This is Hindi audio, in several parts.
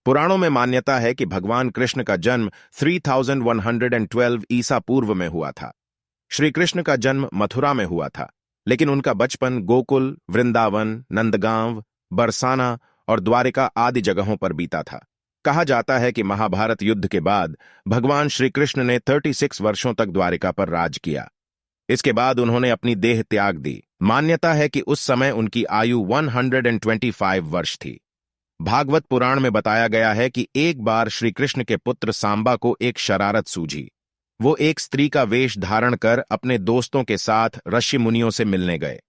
पुराणों में मान्यता है कि भगवान कृष्ण का जन्म 3112 ईसा पूर्व में हुआ था। श्री कृष्ण का जन्म मथुरा में हुआ था, लेकिन उनका बचपन गोकुल, वृंदावन, नंदगांव, बरसाना और द्वारिका आदि जगहों पर बीता था। कहा जाता है कि महाभारत युद्ध के बाद भगवान श्री कृष्ण ने 36 वर्षों तक द्वारिका पर राज किया। इसके बाद उन्होंने अपनी देह त्याग दी। मान्यता है कि उस समय उनकी आयु 125 वर्ष थी। भागवत पुराण में बताया गया है कि एक बार श्री कृष्ण के पुत्र सांबा को एक शरारत सूझी। वो एक स्त्री का वेश धारण कर अपने दोस्तों के साथ ऋषि मुनियों से मिलने गए।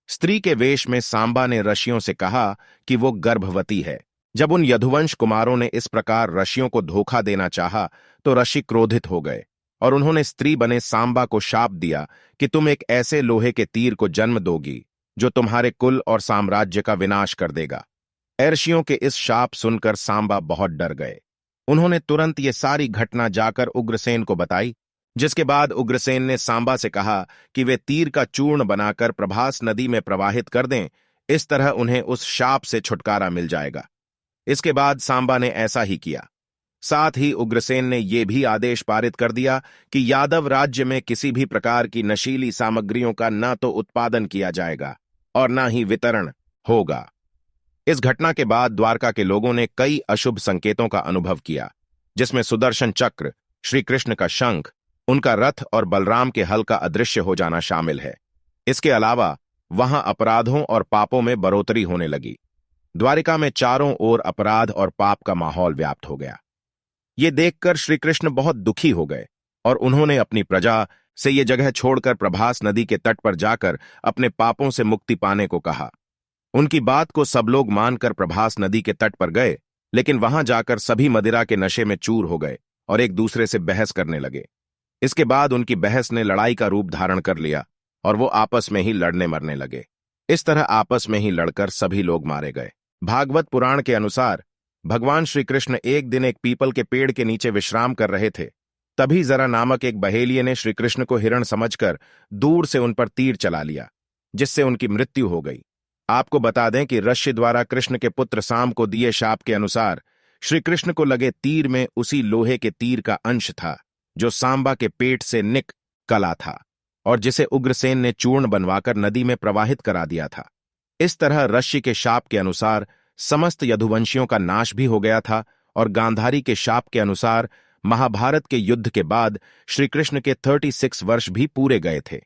स्त्री के वेश में सांबा ने ऋषियों से कहा कि वो गर्भवती है। जब उन यदुवंश कुमारों ने इस प्रकार ऋषियों को धोखा देना चाहा तो ऋषि क्रोधित हो गए और उन्होंने स्त्री बने सांबा को शाप दिया कि तुम एक ऐसे लोहे के तीर को जन्म दोगी जो तुम्हारे कुल और साम्राज्य का विनाश कर देगा। ऋषियों के इस शाप सुनकर सांबा बहुत डर गए। उन्होंने तुरंत ये सारी घटना जाकर उग्रसेन को बताई, जिसके बाद उग्रसेन ने सांबा से कहा कि वे तीर का चूर्ण बनाकर प्रभास नदी में प्रवाहित कर दें। इस तरह उन्हें उस शाप से छुटकारा मिल जाएगा। इसके बाद सांबा ने ऐसा ही किया। साथ ही उग्रसेन ने यह भी आदेश पारित कर दिया कि यादव राज्य में किसी भी प्रकार की नशीली सामग्रियों का न तो उत्पादन किया जाएगा और न ही वितरण होगा। इस घटना के बाद द्वारका के लोगों ने कई अशुभ संकेतों का अनुभव किया, जिसमें सुदर्शन चक्र, श्री कृष्ण का शंख, उनका रथ और बलराम के हल का अदृश्य हो जाना शामिल है। इसके अलावा वहां अपराधों और पापों में बढ़ोतरी होने लगी। द्वारिका में चारों ओर अपराध और पाप का माहौल व्याप्त हो गया। ये देखकर श्री कृष्ण बहुत दुखी हो गए और उन्होंने अपनी प्रजा से ये जगह छोड़कर प्रभास नदी के तट पर जाकर अपने पापों से मुक्ति पाने को कहा। उनकी बात को सब लोग मानकर प्रभास नदी के तट पर गए, लेकिन वहां जाकर सभी मदिरा के नशे में चूर हो गए और एक दूसरे से बहस करने लगे। इसके बाद उनकी बहस ने लड़ाई का रूप धारण कर लिया और वो आपस में ही लड़ने मरने लगे। इस तरह आपस में ही लड़कर सभी लोग मारे गए। भागवत पुराण के अनुसार भगवान श्री कृष्ण एक दिन एक पीपल के पेड़ के नीचे विश्राम कर रहे थे। तभी जरा नामक एक बहेलिये ने श्री कृष्ण को हिरण समझकर दूर से उन पर तीर चला लिया, जिससे उनकी मृत्यु हो गई। आपको बता दें कि ऋषि द्वारा कृष्ण के पुत्र साम को दिए शाप के अनुसार श्री कृष्ण को लगे तीर में उसी लोहे के तीर का अंश था जो सांबा के पेट से निकला था और जिसे उग्रसेन ने चूर्ण बनवाकर नदी में प्रवाहित करा दिया था। इस तरह ऋषि के शाप के अनुसार समस्त यदुवंशियों का नाश भी हो गया था और गांधारी के शाप के अनुसार महाभारत के युद्ध के बाद श्री कृष्ण के 36 वर्ष भी पूरे गए थे।